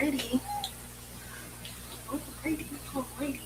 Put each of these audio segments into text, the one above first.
Alrighty. Alrighty. Alrighty.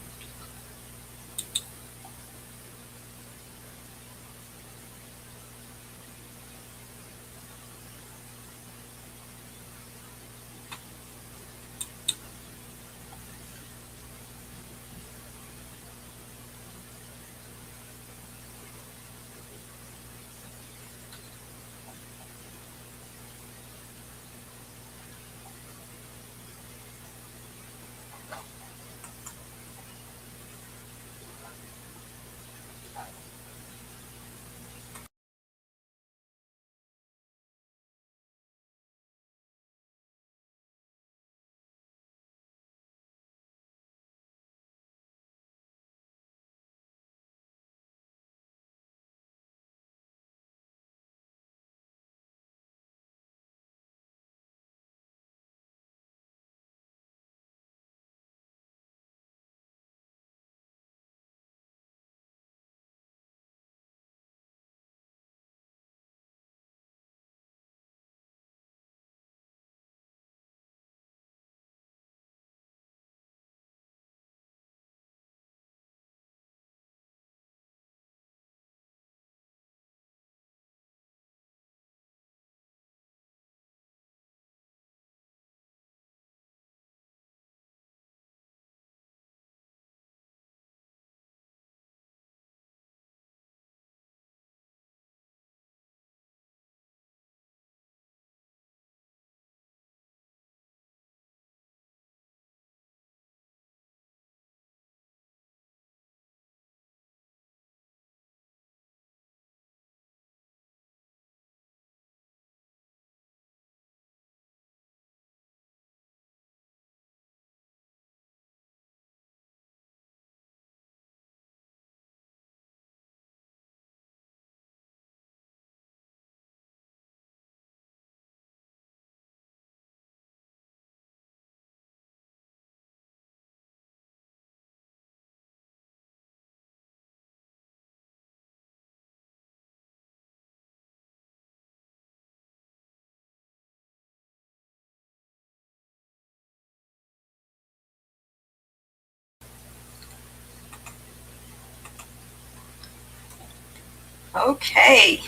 Okay.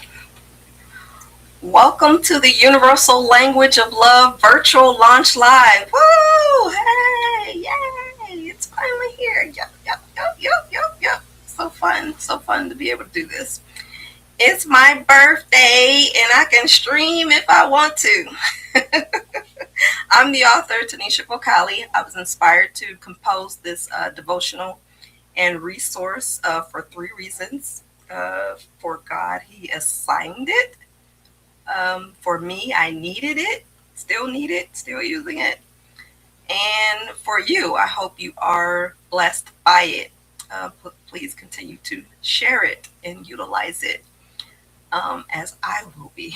Welcome to the Universal Language of Love virtual launch live. Woo! Hey! Yay! It's finally here. Yep, yep, yep, yep, yep, yep. So fun. So fun to be able to do this. It's my birthday and I can stream if I want to. I'm the author, Tanesha Bokally. I was inspired to compose this devotional and resource for three reasons. For God, He assigned it. For me, I needed it, still need it, still using it. And for you, I hope you are blessed by it. Please continue to share it and utilize it as I will be.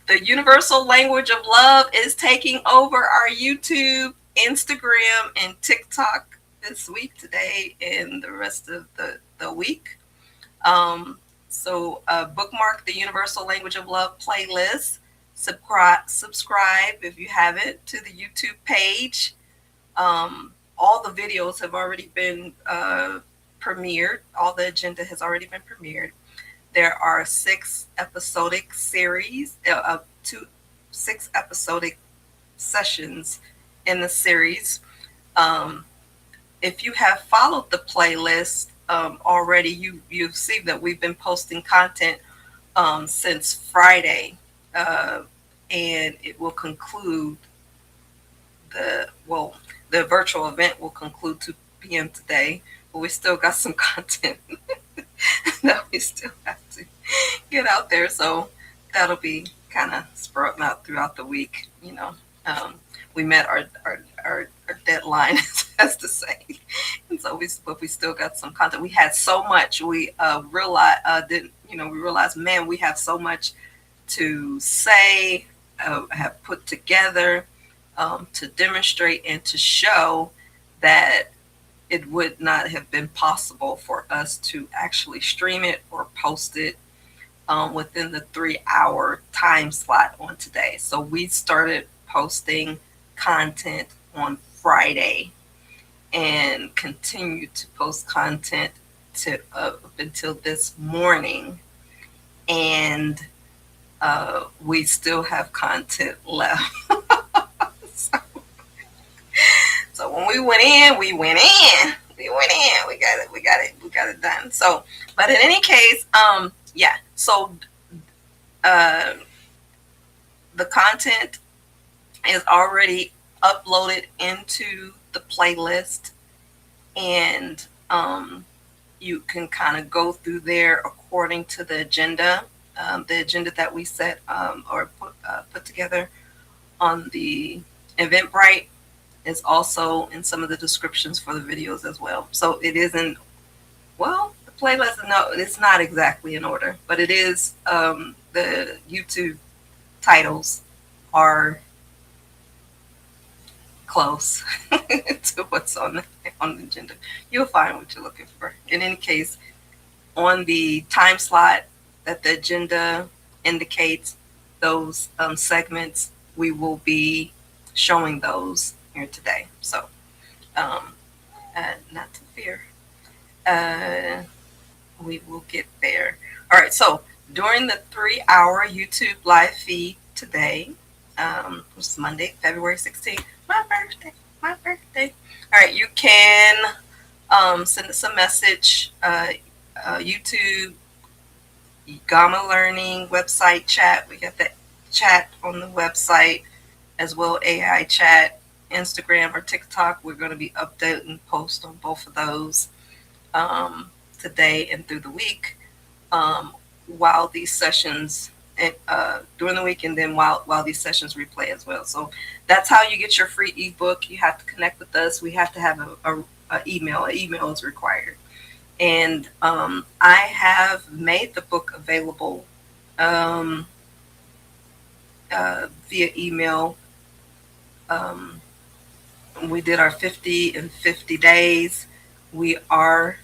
The universal language of love is taking over our YouTube, Instagram, and TikTok this week, today, and the rest of the week. So bookmark the Universal Language of Love playlist. Subscribe if you haven't to the YouTube page. All the videos have already been premiered. All the agenda has already been premiered. There are 6 episodic series, 6 episodic sessions in the series. Um, if you have followed the playlist already, you've seen that we've been posting content since Friday, uh, and it will conclude the virtual event will conclude 2 p.m. today, but we still got some content that we still have to get out there. So that'll be kind of sprouting out throughout the week. Um, we met our deadline, as to say, and so but we still got some content. We had so much. We we realized, man, we have so much to say, have put together to demonstrate and to show that it would not have been possible for us to actually stream it or post it within the 3-hour time slot on today. So we started posting content on Friday and continue to post content to up until this morning. And we still have content left. so, so when we went in, we went in. We went in. We got it. We got it. We got it done. So, but in any case, yeah. So uh, the content is already uploaded into the playlist, and you can kind of go through there according to the agenda that we set or put together on the Eventbrite is also in some of the descriptions for the videos as well. So it isn't, well, the playlist, no, it's not exactly in order, but it is, the YouTube titles are close to what's on the agenda. You'll find what you're looking for. In any case, on the time slot that the agenda indicates, those segments, we will be showing those here today. So, um, not to fear, uh, we will get there. All right. So during the 3-hour YouTube live feed today, which is Monday, February 16th, my birthday, my birthday. All right, you can send us a message, YouTube, Gamma Learning website chat. We got that chat on the website as well, AI chat, Instagram or TikTok. We're going to be updating posts on both of those today and through the week, while these sessions during the week, and then while these sessions replay as well. So that's how you get your free ebook. You have to connect with us. We have to have a email. An email is required, and I have made the book available via email. Um, we did our 50 and 50 days. We are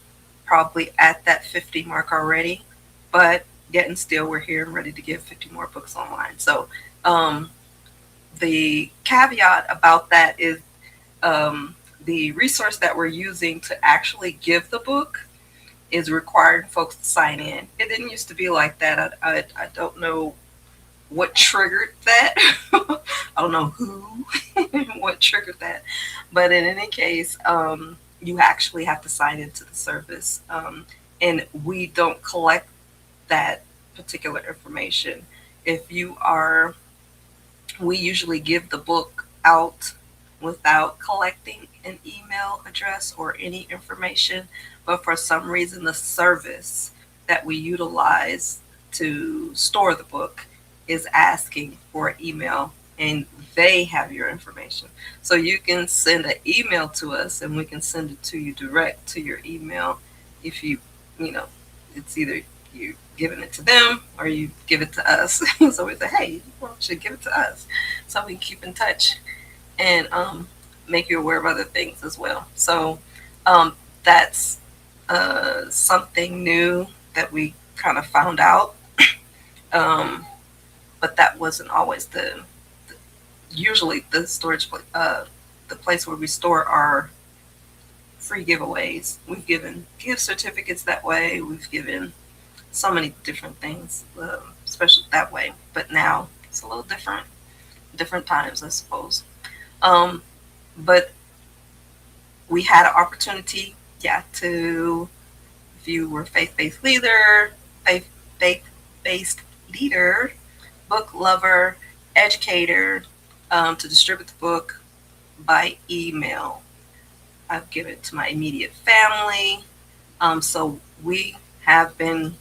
probably at that 50 mark already, but yet and still we're here and ready to give 50 more books online. So the caveat about that is the resource that we're using to actually give the book is requiring folks to sign in. It didn't used to be like that. I don't know what triggered that. I don't know who, what triggered that. But in any case, you actually have to sign into the service. And we don't collect that particular information. If you are, we usually give the book out without collecting an email address or any information. But for some reason, the service that we utilize to store the book is asking for an email, and they have your information. So you can send an email to us and we can send it to you direct to your email. If you know, it's either you giving it to them or you give it to us. So we say, hey, you should give it to us so we can keep in touch and make you aware of other things as well. So that's something new that we kind of found out. But that wasn't always usually the storage, the place where we store our free giveaways. We've given gift certificates that way. We've given so many different things, especially that way. But now it's a little different times, I suppose. But we had an opportunity, yeah, to, if you were faith-based leader, faith-based leader, book lover, educator, to distribute the book by email. I've given it to my immediate family. So we have been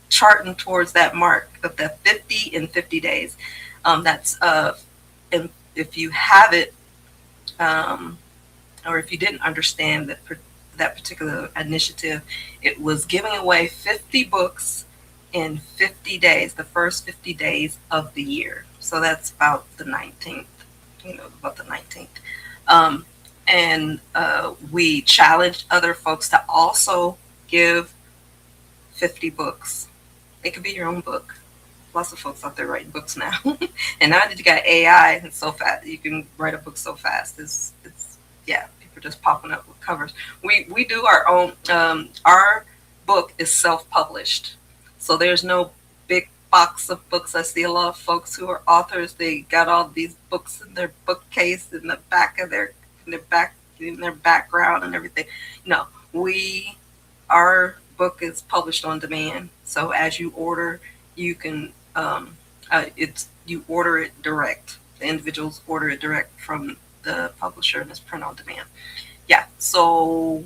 charting towards that mark of the 50 in 50 days. That's and if you have it, or if you didn't understand that particular initiative, it was giving away 50 books in 50 days, the first 50 days of the year. So that's about the 19th, about the 19th. And we challenged other folks to also give 50 books. It could be your own book. lots of folks out there writing books now. And now that you got AI and so fast, you can write a book so fast. It's yeah, people just popping up with covers. We do our own. Our book is self-published, so there's no big box of books. I see a lot of folks who are authors. They got all these books in their bookcase in the back of their background and everything. No, we our book is published on demand. So as you order, you can it's you order it direct. The individuals order it direct from the publisher, and it's print on demand. Yeah. So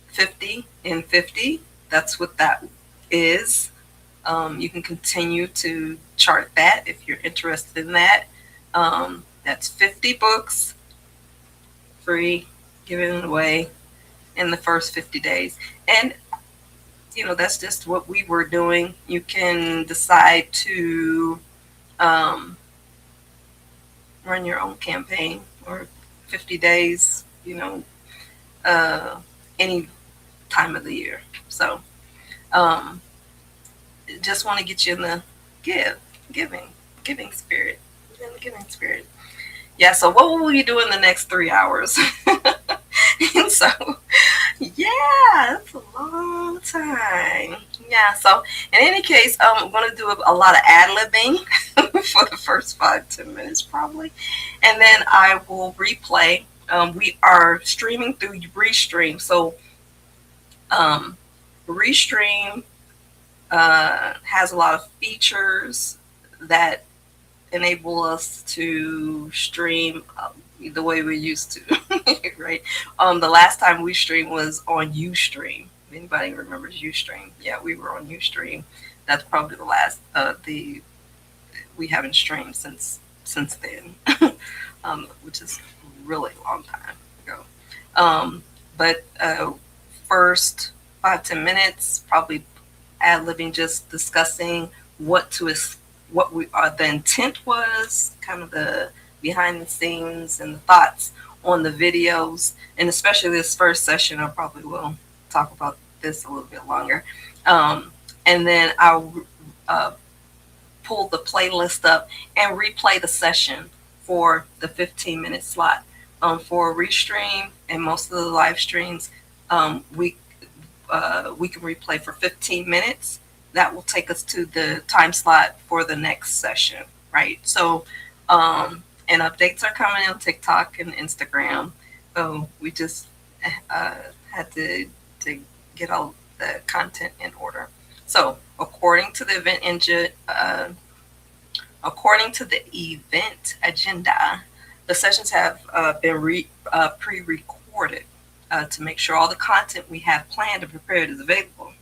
50 and 50. That's what that is. You can continue to chart that if you're interested in that. That's 50 books free, given away in the first 50 days. And, that's just what we were doing. You can decide to run your own campaign or 50 days, any time of the year. So, just want to get you in the giving spirit. In the giving spirit. Yeah, so what will we do in the next 3 hours? And so, yeah, that's a long time. Yeah, so in any case, I'm going to do a lot of ad-libbing for the first 5-10 minutes probably. And then I will replay. We are streaming through Restream. So Restream has a lot of features that enable us to stream the way we used to, right? The last time we streamed was on Ustream. If anybody remembers Ustream? Yeah, we were on Ustream. That's probably the last we haven't streamed since then, which is really a long time ago. But first 5-10 minutes, probably ad-libbing, just discussing what the intent was, kind of the behind the scenes and the thoughts on the videos. And especially this first session, I probably will talk about this a little bit longer. And then I'll pull the playlist up and replay the session for the 15-minute slot. For Restream and most of the live streams, we can replay for 15 minutes. That will take us to the time slot for the next session, right? So, and updates are coming on TikTok and Instagram. So we just had to get all the content in order. So according to the event agenda, the sessions have been pre-recorded to make sure all the content we have planned and prepared is available.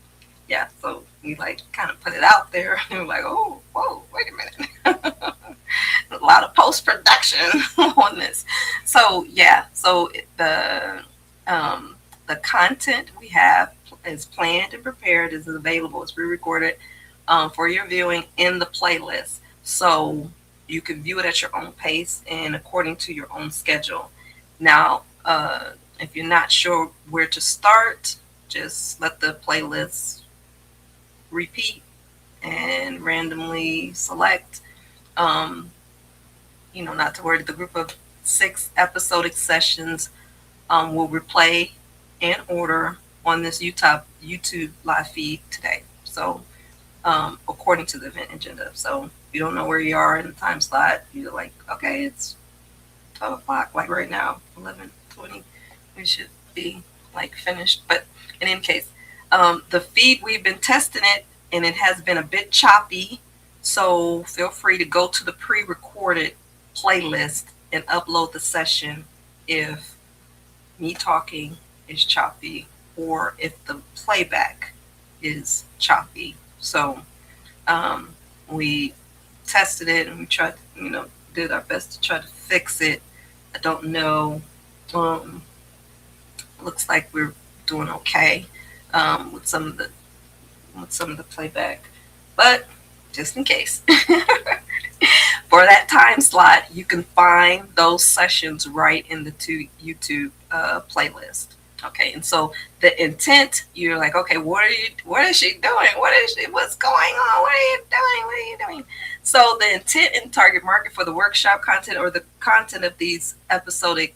Yeah, so we kind of put it out there, and we're like, oh, whoa, wait a minute. A lot of post-production on this. So yeah, so the content we have is planned and prepared, is available, it's pre-recorded for your viewing in the playlist. So you can view it at your own pace and according to your own schedule. Now, if you're not sure where to start, just let the playlist repeat and randomly select. Not to worry, the group of 6 episodic sessions will replay in order on this YouTube live feed today. So according to the event agenda. So if you don't know where you are in the time slot, you're like, okay, it's 12 o'clock, like right now, 11:20. We should be finished. But in any case, the feed, we've been testing it, and it has been a bit choppy. So feel free to go to the pre-recorded playlist and upload the session if me talking is choppy or if the playback is choppy. So we tested it and we tried, did our best to try to fix it. I don't know. Looks like we're doing okay with some of the playback, but just in case. For that time slot, you can find those sessions right in the YouTube playlist. Okay, and so the intent, you're like, okay, what is she doing? What's going on? What are you doing? What are you doing? So the intent and target market for the workshop content or the content of these episodic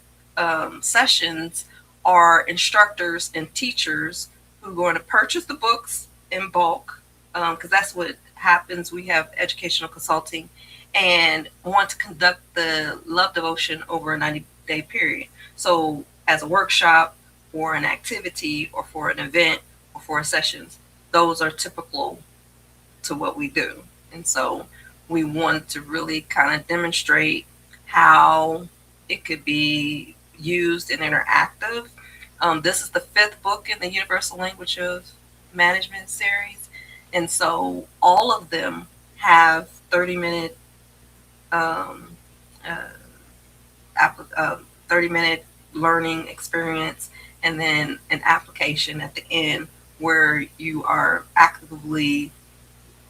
sessions are instructors and teachers who are going to purchase the books in bulk, because that's what happens. We have educational consulting and want to conduct the love devotion over a 90-day period. So as a workshop, for an activity or for an event or for sessions, those are typical to what we do. And so we want to really kind of demonstrate how it could be used and interactive. This is the fifth book in the Universal Language of Management series. And so all of them have 30-minute um, uh, 30-minute learning experience and then an application at the end where you are actively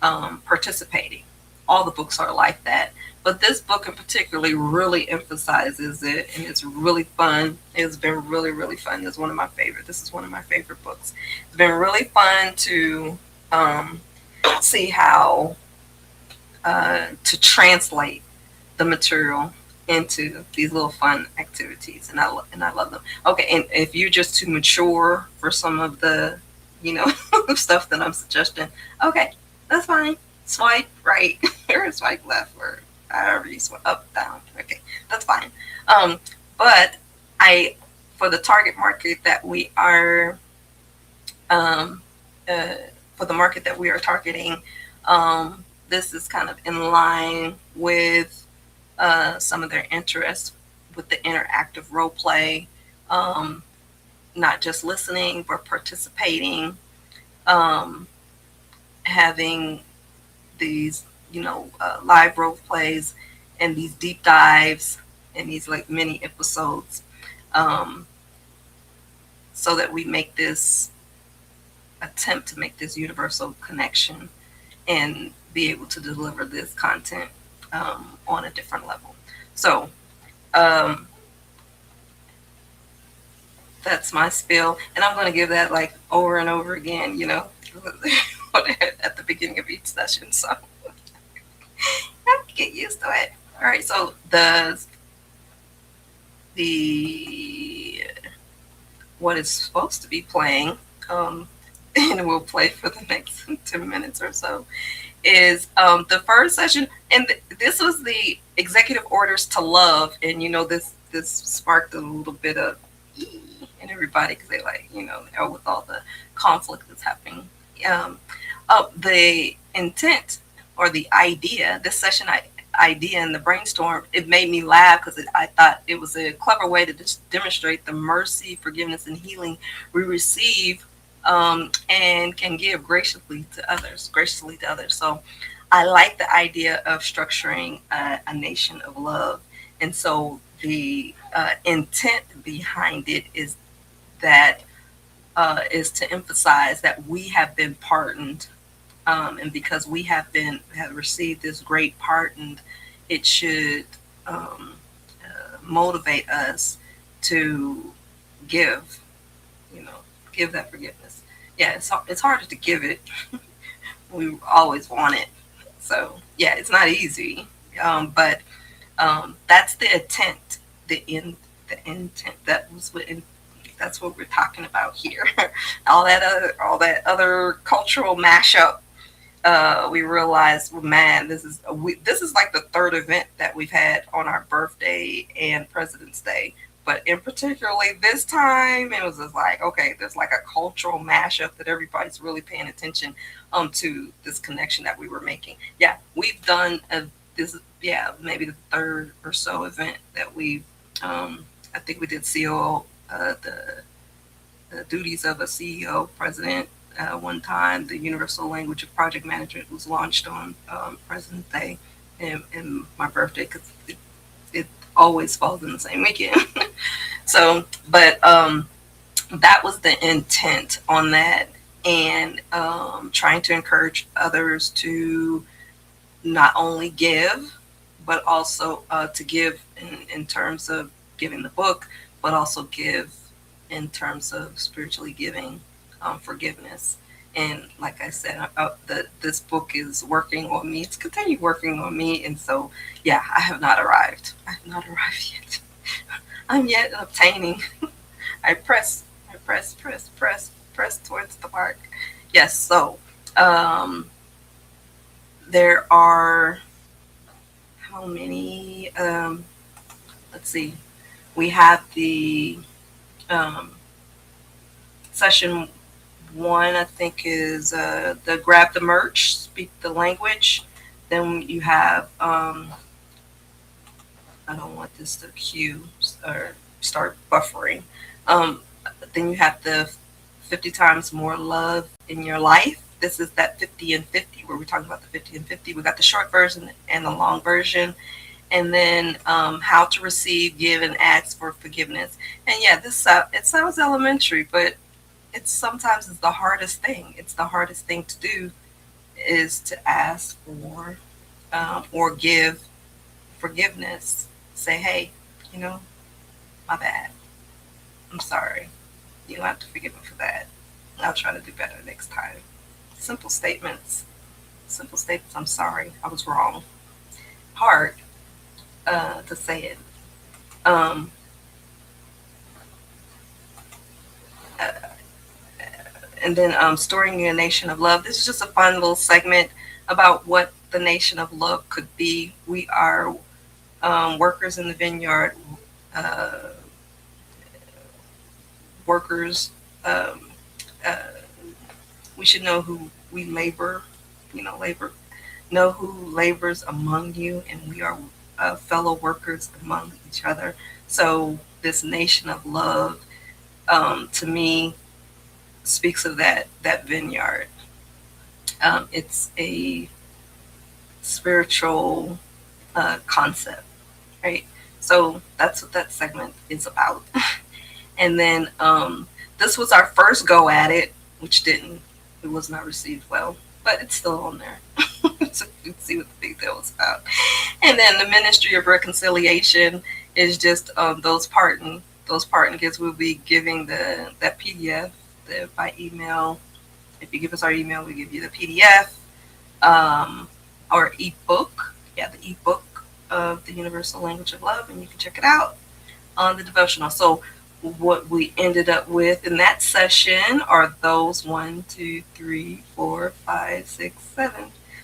participating. All the books are like that. But this book in particular really emphasizes it, and it's really fun. It's been really, really fun. It's one of my favorite. This is one of my favorite books. It's been really fun to um, see how to translate the material into these little fun activities, and I love them. Okay, and if you're just too mature for some of the, you know, stuff that I'm suggesting, okay, that's fine. Swipe right or swipe left or however you swipe up, down. Okay, that's fine. Um, but I, for the target market that we are, um, uh, for the market that we are targeting, this is kind of in line with some of their interests with the interactive role play, um, not just listening, but participating, um, having these, live role plays and these deep dives and these like mini episodes, um, so that we make this attempt to make this universal connection and be able to deliver this content on a different level. So um, that's my spiel, and I'm going to give that like over and over again, at the beginning of each session. So I have to get used to it. All right. So the what is supposed to be playing, um, and we'll play for the next 10 minutes or so, is the first session, and this was the executive orders to love, and this sparked a little bit of in everybody because they like with all the conflict that's happening. Um, the intent or the idea, this session idea and the brainstorm, it made me laugh because I thought it was a clever way to just demonstrate the mercy, forgiveness, and healing we receive and can give graciously to others. So I like the idea of structuring a nation of love. And so the intent behind it that is to emphasize that we have been pardoned, and because we have received this great pardon, it should motivate us to give, give that forgiveness. Yeah, it's harder to give it. We always want it, so yeah, it's not easy. But that's the intent. The intent that was what. That's what we're talking about here. All that other cultural mashup. We realized, well, man, this is like the third event that we've had on our birthday and President's Day. But in particularly this time, it was just like, okay, there's like a cultural mashup that everybody's really paying attention to this connection that we were making. Yeah, we've done maybe the third or so event that we I think we did CO the duties of a CEO president. One time, the Universal Language of Project Management was launched on President's Day and my birthday because it always falls in the same weekend. So, but that was the intent on that, and trying to encourage others to not only give, but also to give in terms of giving the book, but also give in terms of spiritually giving forgiveness. And like I said, this book is working on me. It's continued working on me. And so, yeah, I have not arrived. I have not arrived yet. I'm yet obtaining. I press towards the mark. Yes, so um, there are how many? Let's see. We have the um, session one, I think, is the grab the merch, speak the language. Then you have, I don't want this to queue or start buffering. Um, then you have the 50 times more love in your life. This is that 50 and 50 where we're talking about the 50 and 50. We got the short version and the long version. And then how to receive, give, and ask for forgiveness. And yeah, this it sounds elementary, but it's sometimes it's the hardest thing. It's the hardest thing to do is to ask for or give forgiveness. Say, hey, you know, my bad. I'm sorry. You don't have to forgive me for that. I'll try to do better next time. Simple statements. Simple statements. I'm sorry. I was wrong. Hard to say it. Um, uh, and then storing a nation of love. This is just a fun little segment about what the nation of love could be. We are workers in the vineyard, uh, workers. Um, uh, we should know who we labor, labor. Know who labors among you, and we are fellow workers among each other. So this nation of love, to me, speaks of that vineyard. It's a spiritual concept, right? So that's what that segment is about. And then this was our first go at it, which it was not received well, but it's still on there. So you can see what the big deal was about. And then the Ministry of Reconciliation is just those parting gifts. We'll be giving that PDF by email. If you give us our email, we give you the PDF or ebook. Yeah, the ebook of the Universal Language of Love, and you can check it out on the devotional. So what we ended up with in that session are those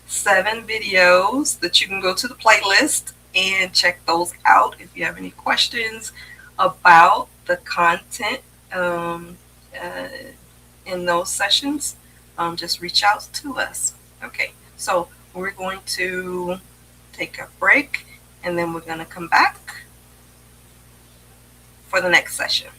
7 videos that you can go to the playlist and check those out. If you have any questions about the content uh, in those sessions, just reach out to us. Okay, so we're going to take a break and then we're going to come back for the next session.